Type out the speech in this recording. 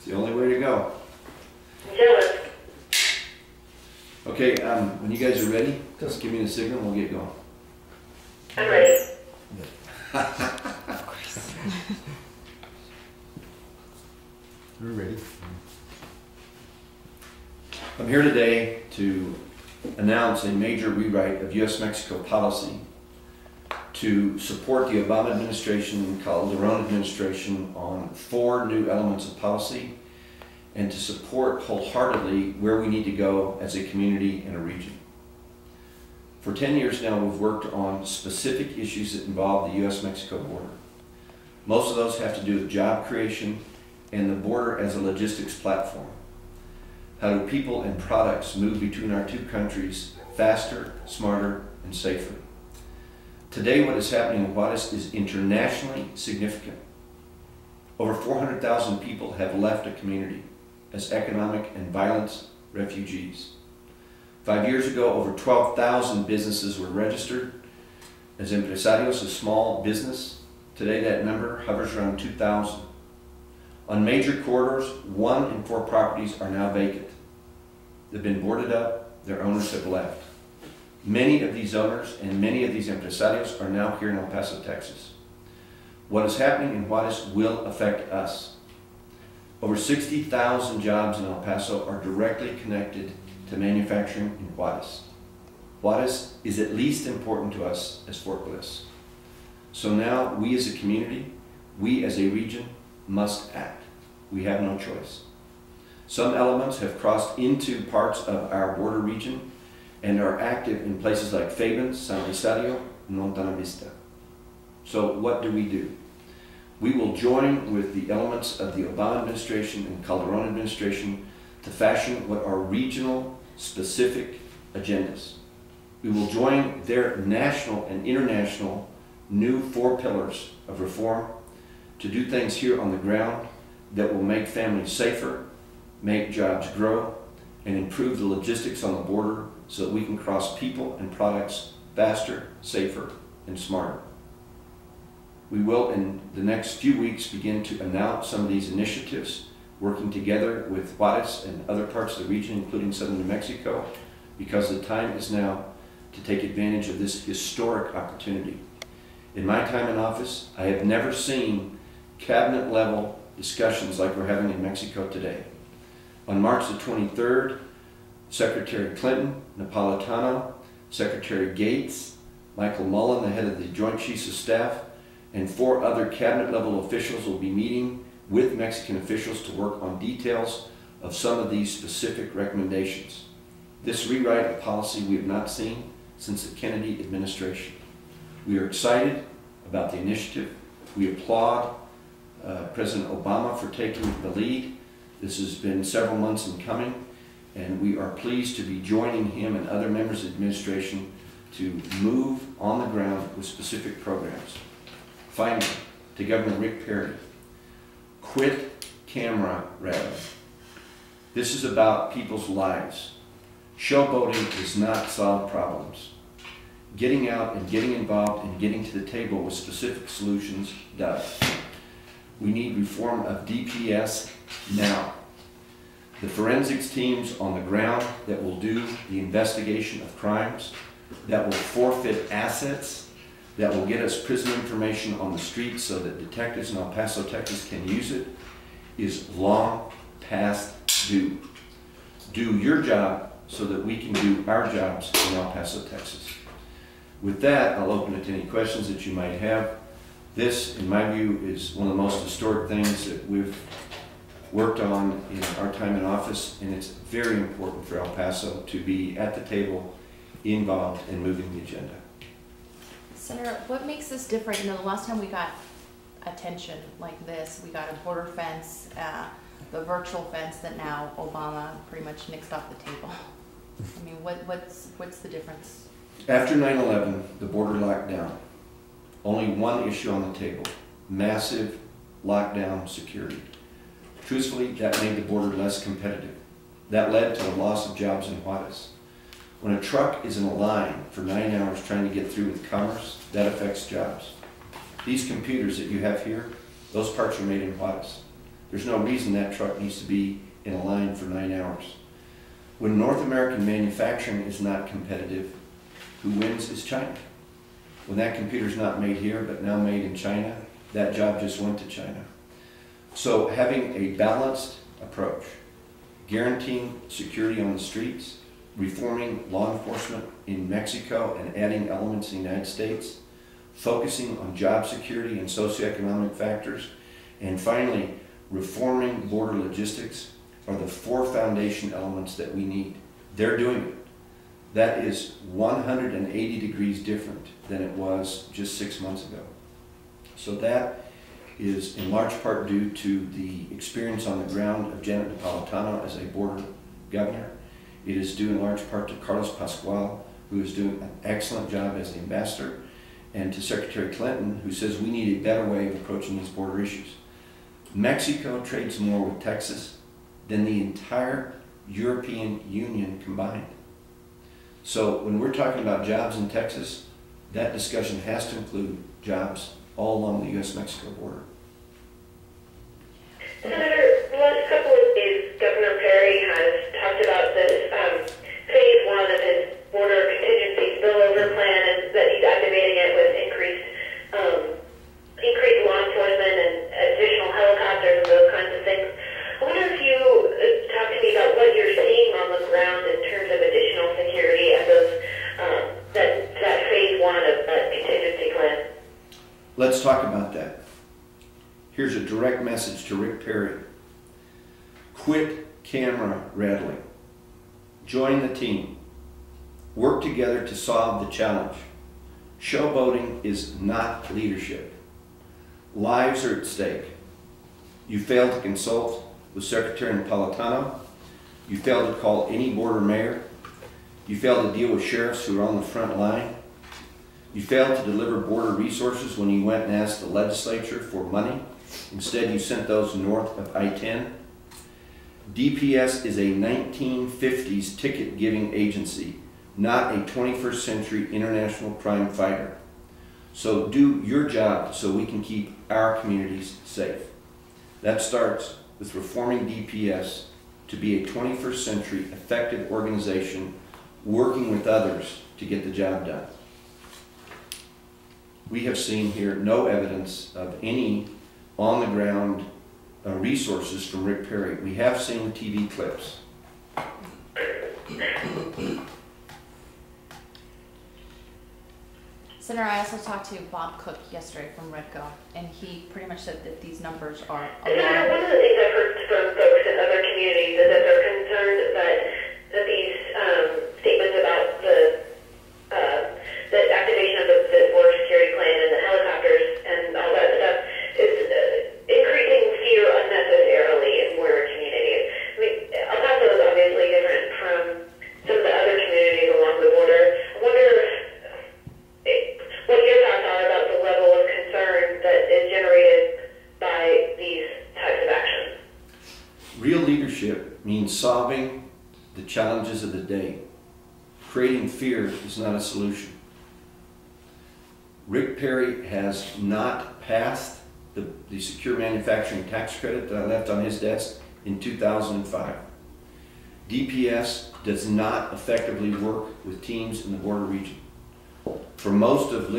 the only way to go. Do it. Okay, when you guys are ready, just give me the signal and we'll get going. I'm ready. Of course. We're ready. I'm here today to announce a major rewrite of U.S.-Mexico policy to support the Obama administration and Calderon administration on 4 new elements of policy and to support wholeheartedly where we need to go as a community and a region. For 10 years now, we've worked on specific issues that involve the U.S.-Mexico border. Most of those have to do with job creation and the border as a logistics platform. How do people and products move between our 2 countries faster, smarter, and safer? Today, what is happening in Juarez is internationally significant. Over 400,000 people have left a community as economic and violence refugees. 5 years ago, over 12,000 businesses were registered as empresarios, a small business. Today, that number hovers around 2,000. On major corridors, 1 in 4 properties are now vacant. They've been boarded up, their owners have left. Many of these owners and many of these empresarios are now here in El Paso, Texas. What is happening in Juarez will affect us. Over 60,000 jobs in El Paso are directly connected to manufacturing in Juarez. Juarez is at least important to us as Fort Bliss. So now we as a community, we as a region must act. We have no choice. Some elements have crossed into parts of our border region and are active in places like Fabens, San Rosario, and Montana Vista. So what do? We will join with the elements of the Obama administration and Calderon administration to fashion what are regional specific agendas. We will join their national and international new 4 pillars of reform to do things here on the ground that will make families safer, make jobs grow, and improve the logistics on the border so that we can cross people and products faster, safer, and smarter. We will, in the next few weeks, begin to announce some of these initiatives, working together with Juarez and other parts of the region, including southern New Mexico, because the time is now to take advantage of this historic opportunity. In my time in office, I have never seen cabinet-level discussions like we're having in Mexico today. On March the 23rd, Secretary Clinton, Napolitano, Secretary Gates, Michael Mullen, the head of the Joint Chiefs of Staff, and 4 other cabinet-level officials will be meeting with Mexican officials to work on details of some of these specific recommendations. This rewrite of policy we have not seen since the Kennedy administration. We are excited about the initiative. We applaud President Obama for taking the lead. This has been several months in coming, and we are pleased to be joining him and other members of the administration to move on the ground with specific programs. Finally, to Governor Rick Perry, quit camera rally. This is about people's lives. Showboating does not solve problems. Getting out and getting involved and getting to the table with specific solutions does. We need reform of DPS now. The forensics teams on the ground that will do the investigation of crimes, that will forfeit assets, that will get us prison information on the streets so that detectives in El Paso, Texas can use it, is long past due. Do your job so that we can do our jobs in El Paso, Texas. With that, I'll open it to any questions that you might have. This, in my view, is one of the most historic things that we've worked on in our time in office, and it's very important for El Paso to be at the table, involved in moving the agenda. Senator, what makes this different? You know, the last time we got attention like this, we got a border fence, the virtual fence that now Obama pretty much nixed off the table. I mean, what's the difference? After 9/11, the border locked down. Only one issue on the table: massive lockdown security. Truthfully, that made the border less competitive. That led to the loss of jobs in Juarez. When a truck is in a line for 9 hours trying to get through with commerce, that affects jobs. These computers that you have here, those parts are made in Juarez. There's no reason that truck needs to be in a line for 9 hours. When North American manufacturing is not competitive, who wins is China. When that computer's not made here, but now made in China, that job just went to China. So having a balanced approach, guaranteeing security on the streets, reforming law enforcement in Mexico and adding elements in the United States, focusing on job security and socioeconomic factors, and finally, reforming border logistics are the 4 foundation elements that we need. They're doing it. That is 180 degrees different than it was just 6 months ago. So that is in large part due to the experience on the ground of Janet Napolitano as a border governor. It is due in large part to Carlos Pascual, who is doing an excellent job as the ambassador, and to Secretary Clinton, who says we need a better way of approaching these border issues. Mexico trades more with Texas than the entire European Union combined. So when we're talking about jobs in Texas, that discussion has to include jobs all along the U.S.-Mexico border. Senator, the last couple of days, Governor Perry has talked about this phase 1 of his border contingency spillover plan, and that he's activating it with increased law enforcement and additional helicopters and those kinds of things. I wonder if you talk to me about what you're seeing on the ground in terms of additional security and those that phase 1 of that contingency plan. Let's talk about that. Here's a direct message to Rick Perry. Quit camera rattling. Join the team. Work together to solve the challenge. Showboating is not leadership. Lives are at stake. You failed to consult with Secretary Napolitano. You failed to call any border mayor. You failed to deal with sheriffs who are on the front line. You failed to deliver border resources when you went and asked the legislature for money. Instead, you sent those north of I-10. DPS is a 1950s ticket-giving agency, not a 21st century international crime fighter. So do your job so we can keep our communities safe. That starts with reforming DPS to be a 21st century effective organization working with others to get the job done. We have seen here no evidence of any on-the-ground resources from Rick Perry. We have seen TV clips. Senator, I also talked to Bob Cook yesterday from Redco, and he pretty much said that these numbers are Senator, alarming. one of the things I've heard from folks in other communities is that they're concerned that these statements about the activation of the border security plan and the helicopters and all that stuff is increasing fear unnecessarily in border communities. I mean, El Paso is obviously different from some of the other communities along the border. I wonder what your thoughts are about the level of concern that is generated by these types of actions. Real leadership means solving the challenges of the day. Creating fear is not a solution. Rick Perry has not passed the secure manufacturing tax credit that I left on his desk in 2005. DPS does not effectively work with teams in the border region. For most of